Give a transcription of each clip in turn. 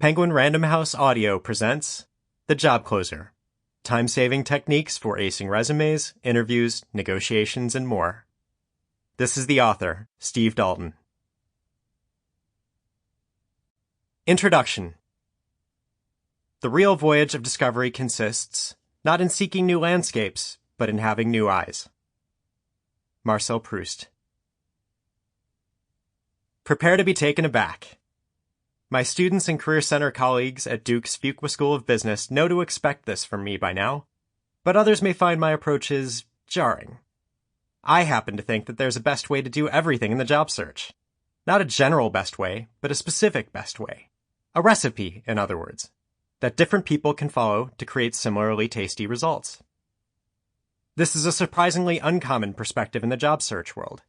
Penguin Random House Audio presents The Job Closer, time-saving techniques for acing resumes, interviews, negotiations, and more. This is the author, Steve Dalton. Introduction. The real voyage of discovery consists not in seeking new landscapes, but in having new eyes. Marcel Proust. Prepare to be taken aback. My students and Career Center colleagues at Duke's Fuqua School of Business know to expect this from me by now, but others may find my approaches jarring. I happen to think that there's a best way to do everything in the job search. Not a general best way, but a specific best way. A recipe, in other words, that different people can follow to create similarly tasty results. This is a surprisingly uncommon perspective in the job search world.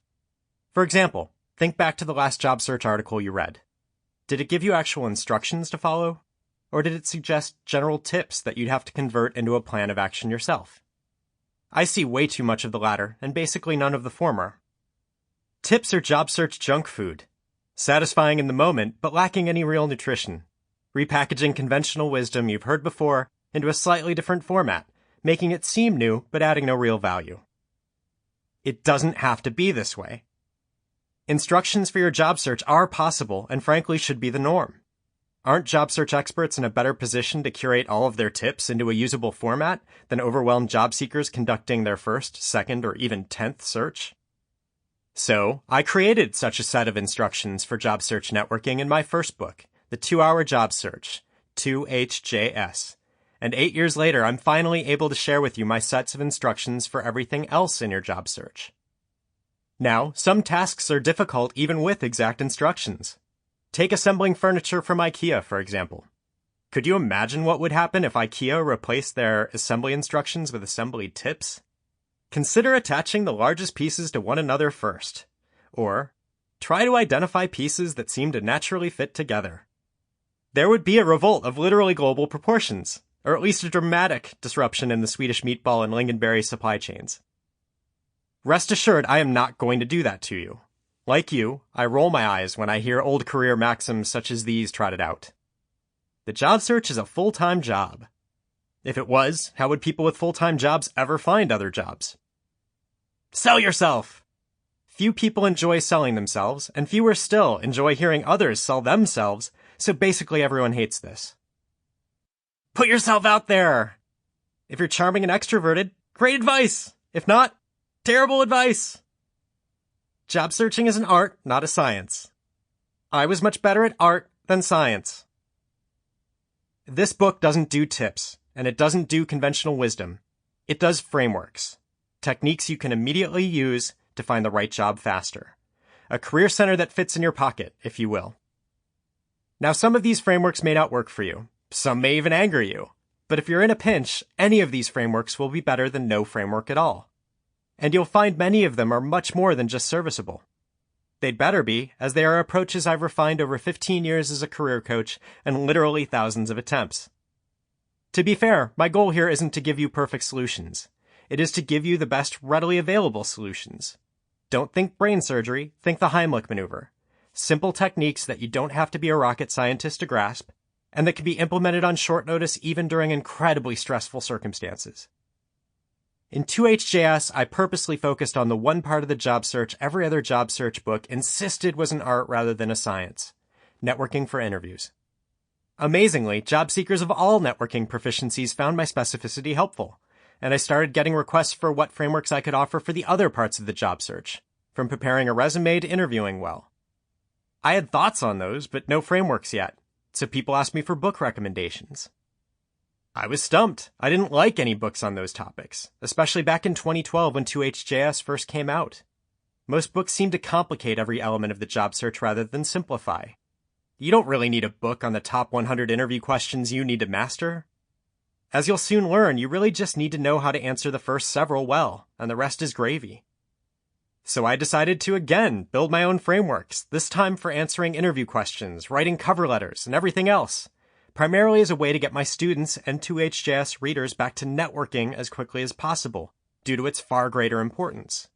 For example, think back to the last job search article you read. Did it give you actual instructions to follow? Or did it suggest general tips that you'd have to convert into a plan of action yourself? I see way too much of the latter and basically none of the former. Tips are job search junk food, satisfying in the moment but lacking any real nutrition, repackaging conventional wisdom you've heard before into a slightly different format, making it seem new but adding no real value. It doesn't have to be this way. Instructions for your job search are possible and frankly should be the norm. Aren't job search experts in a better position to curate all of their tips into a usable format than overwhelmed job seekers conducting their first, second, or even 10th search? So, I created such a set of instructions for job search networking in my first book, The 2-Hour Job Search, 2HJS. And 8 years later, I'm finally able to share with you my sets of instructions for everything else in your job search. Now, some tasks are difficult even with exact instructions. Take assembling furniture from IKEA, for example. Could you imagine what would happen if IKEA replaced their assembly instructions with assembly tips? Consider attaching the largest pieces to one another first. Or, try to identify pieces that seem to naturally fit together. There would be a revolt of literally global proportions, or at least a dramatic disruption in the Swedish meatball and lingonberry supply chains. Rest assured, I am not going to do that to you. Like you, I roll my eyes when I hear old career maxims such as these trotted out. The job search is a full-time job. If it was, how would people with full-time jobs ever find other jobs? Sell yourself! Few people enjoy selling themselves, and fewer still enjoy hearing others sell themselves, so basically everyone hates this. Put yourself out there! If you're charming and extroverted, great advice! If not, terrible advice! Job searching is an art, not a science. I was much better at art than science. This book doesn't do tips, and it doesn't do conventional wisdom. It does frameworks, techniques you can immediately use to find the right job faster. A career center that fits in your pocket, if you will. Now, some of these frameworks may not work for you. Some may even anger you. But if you're in a pinch, any of these frameworks will be better than no framework at all. And you'll find many of them are much more than just serviceable. They'd better be, as they are approaches I've refined over 15 years as a career coach and literally thousands of attempts. To be fair, my goal here isn't to give you perfect solutions. It is to give you the best readily available solutions. Don't think brain surgery, think the Heimlich maneuver. Simple techniques that you don't have to be a rocket scientist to grasp, and that can be implemented on short notice even during incredibly stressful circumstances. In 2HJS, I purposely focused on the one part of the job search every other job search book insisted was an art rather than a science: networking for interviews. Amazingly, job seekers of all networking proficiencies found my specificity helpful, and I started getting requests for what frameworks I could offer for the other parts of the job search, from preparing a resume to interviewing well. I had thoughts on those, but no frameworks yet, so people asked me for book recommendations. I was stumped. I didn't like any books on those topics, especially back in 2012 when 2HJS first came out. Most books seem to complicate every element of the job search rather than simplify. You don't really need a book on the top 100 interview questions you need to master. As you'll soon learn, you really just need to know how to answer the first several well, and the rest is gravy. So I decided to again build my own frameworks, this time for answering interview questions, writing cover letters, and everything else. Primarily as a way to get my students and 2HJS readers back to networking as quickly as possible, due to its far greater importance.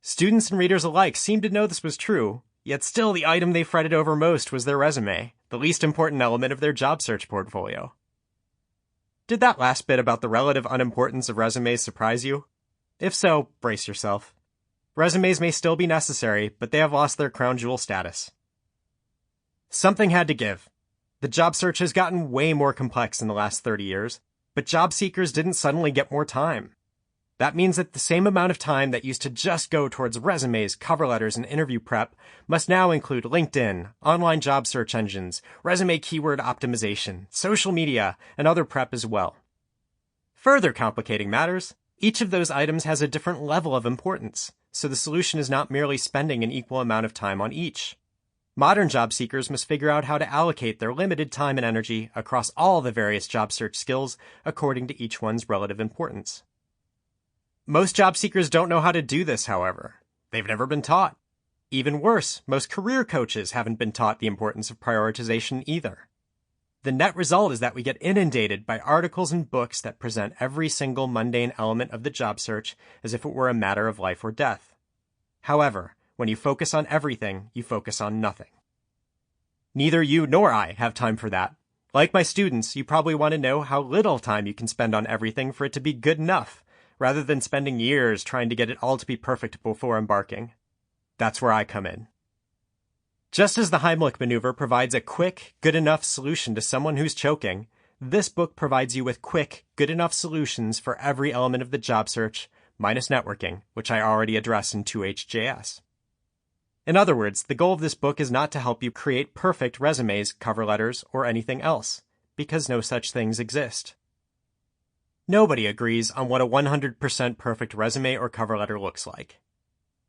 Students and readers alike seemed to know this was true, yet still the item they fretted over most was their resume, the least important element of their job search portfolio. Did that last bit about the relative unimportance of resumes surprise you? If so, brace yourself. Resumes may still be necessary, but they have lost their crown jewel status. Something had to give. The job search has gotten way more complex in the last 30 years, but job seekers didn't suddenly get more time. That means that the same amount of time that used to just go towards resumes, cover letters, and interview prep must now include LinkedIn, online job search engines, resume keyword optimization, social media, and other prep as well. Further complicating matters, each of those items has a different level of importance, so the solution is not merely spending an equal amount of time on each. Modern job seekers must figure out how to allocate their limited time and energy across all the various job search skills according to each one's relative importance. Most job seekers don't know how to do this, however. They've never been taught. Even worse, most career coaches haven't been taught the importance of prioritization either. The net result is that we get inundated by articles and books that present every single mundane element of the job search as if it were a matter of life or death. However, when you focus on everything, you focus on nothing. Neither you nor I have time for that. Like my students, you probably want to know how little time you can spend on everything for it to be good enough, rather than spending years trying to get it all to be perfect before embarking. That's where I come in. Just as the Heimlich maneuver provides a quick, good enough solution to someone who's choking, this book provides you with quick, good enough solutions for every element of the job search, minus networking, which I already address in 2HJS. In other words, the goal of this book is not to help you create perfect resumes, cover letters, or anything else, because no such things exist. Nobody agrees on what a 100% perfect resume or cover letter looks like.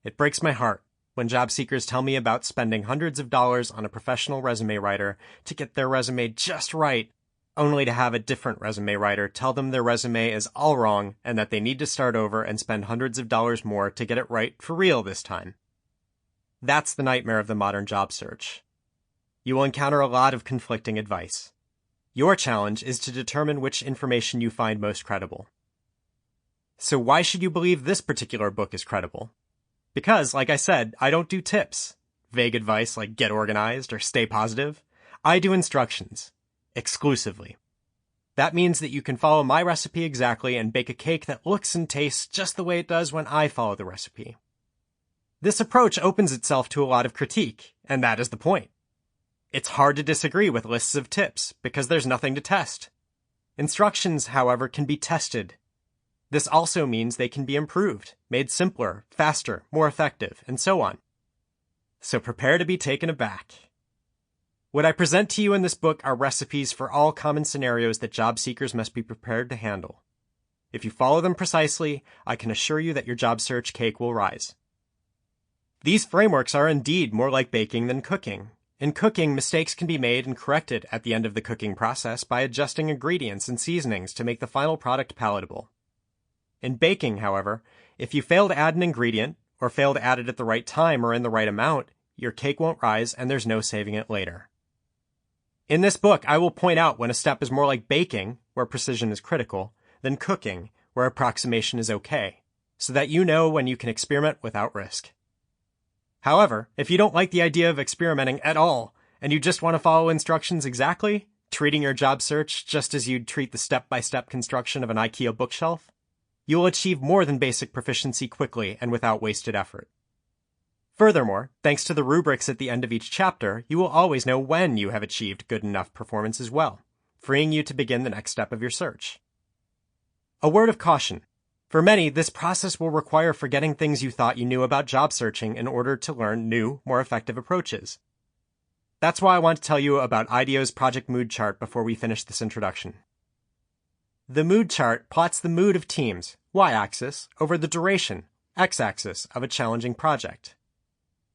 It breaks my heart when job seekers tell me about spending hundreds of dollars on a professional resume writer to get their resume just right, only to have a different resume writer tell them their resume is all wrong and that they need to start over and spend hundreds of dollars more to get it right for real this time. That's the nightmare of the modern job search. You will encounter a lot of conflicting advice. Your challenge is to determine which information you find most credible. So why should you believe this particular book is credible? Because, like I said, I don't do tips, vague advice like get organized or stay positive. I do instructions, exclusively. That means that you can follow my recipe exactly and bake a cake that looks and tastes just the way it does when I follow the recipe. This approach opens itself to a lot of critique, and that is the point. It's hard to disagree with lists of tips because there's nothing to test. Instructions, however, can be tested. This also means they can be improved, made simpler, faster, more effective, and so on. So prepare to be taken aback. What I present to you in this book are recipes for all common scenarios that job seekers must be prepared to handle. If you follow them precisely, I can assure you that your job search cake will rise. These frameworks are indeed more like baking than cooking. In cooking, mistakes can be made and corrected at the end of the cooking process by adjusting ingredients and seasonings to make the final product palatable. In baking, however, if you fail to add an ingredient, or fail to add it at the right time or in the right amount, your cake won't rise and there's no saving it later. In this book, I will point out when a step is more like baking, where precision is critical, than cooking, where approximation is okay, so that you know when you can experiment without risk. However, if you don't like the idea of experimenting at all, and you just want to follow instructions exactly, treating your job search just as you'd treat the step-by-step construction of an IKEA bookshelf, you will achieve more than basic proficiency quickly and without wasted effort. Furthermore, thanks to the rubrics at the end of each chapter, you will always know when you have achieved good enough performance as well, freeing you to begin the next step of your search. A word of caution. For many, this process will require forgetting things you thought you knew about job searching in order to learn new, more effective approaches. That's why I want to tell you about IDEO's Project Mood Chart before we finish this introduction. The mood chart plots the mood of teams, y-axis, over the duration, x-axis, of a challenging project.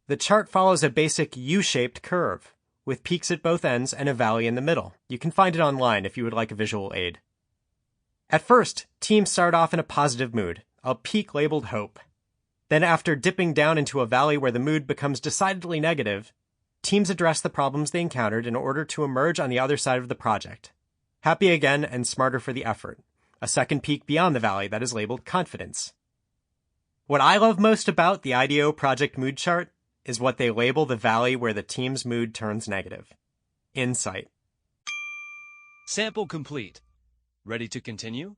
The chart follows a basic U-shaped curve, with peaks at both ends and a valley in the middle. You can find it online if you would like a visual aid. At first, teams start off in a positive mood, a peak labeled hope. Then after dipping down into a valley where the mood becomes decidedly negative, teams address the problems they encountered in order to emerge on the other side of the project. Happy again and smarter for the effort. A second peak beyond the valley that is labeled confidence. What I love most about the IDEO Project Mood Chart is what they label the valley where the team's mood turns negative. Insight. Sample complete. Ready to continue?